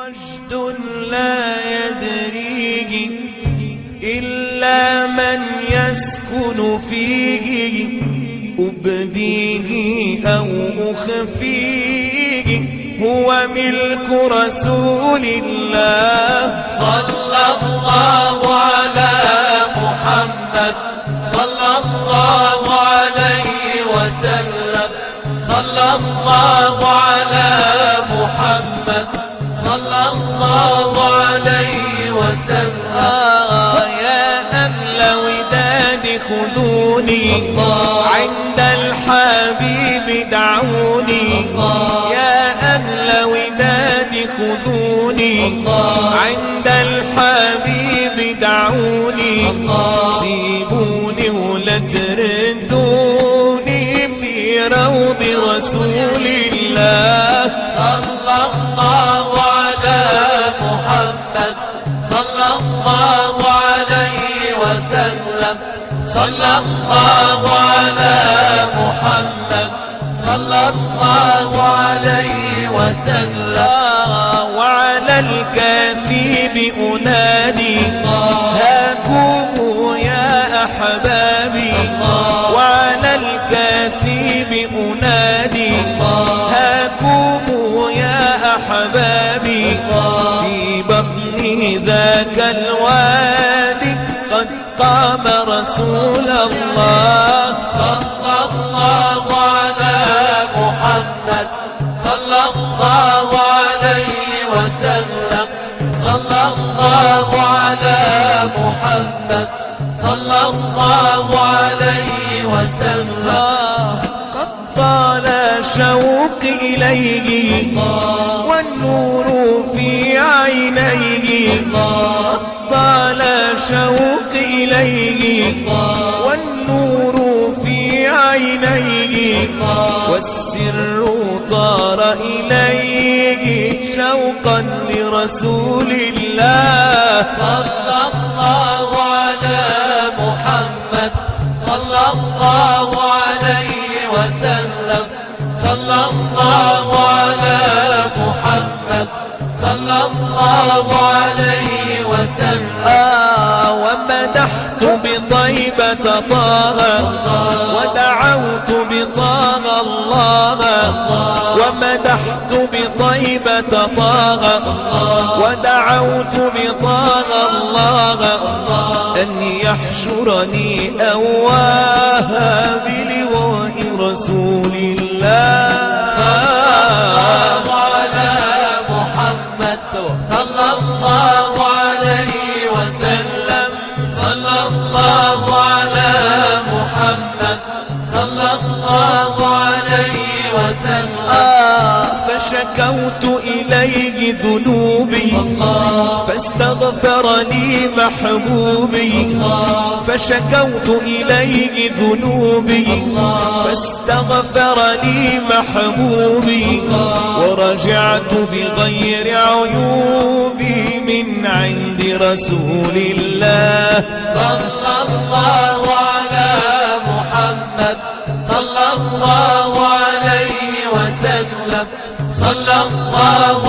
مجد لا يدريه إلا من يسكن فيه، أبديه أو أخفيه هو ملك رسول الله. صلى الله على محمد صلى الله عليه وسلم. صلى الله على محمد صلى الله عليه وسلم. يا أهل وداد خذوني عند الحبيب دعوني. يا أهل وداد خذوني عند الحبيب دعوني. سيبوني ولا تردوني في روض رسول الله. صلى الله على محمد صلى الله عليه وسلم. صلى الله على محمد صلى الله عليه وسلم. وعلى الكثيب أنادي هاكم يا أحبابي. وعلى الكثيب أنادي هاكم يا أحبابي. في بطن ذاك الوادي قد قام رسول الله. صلى الله على محمد صلى الله عليه وسلم. صلى الله على محمد صلى الله عليه وسلم. قد طال شوقي إليه والنور في عينيه. قد طال شوقي إليه والنور في عينيه. والسر طار إليه شوقا لرسول الله. صلى الله على محمد صلى الله عليه وسلم. صلى الله على محمد صلى الله عليه وسلم. ومدحت بطيبة طه ودعوت بطه الله. ومدحت بطيبة طه ودعوت بطه الله. أن يحشرني أواها بلواء رسول الله. صلى الله على محمد صلى الله عليه وسلم. صلى الله على محمد صلى الله عليه وسلم. فشكوت إليه ذنوبي فاستغفر لي محبوبي. فشكوت إليه ذنوبي فاستغفر لي محبوبي. ورجعت بغير عيوبي من عند رسول الله. صلى الله على محمد صلى الله عليه وسلم. صلى الله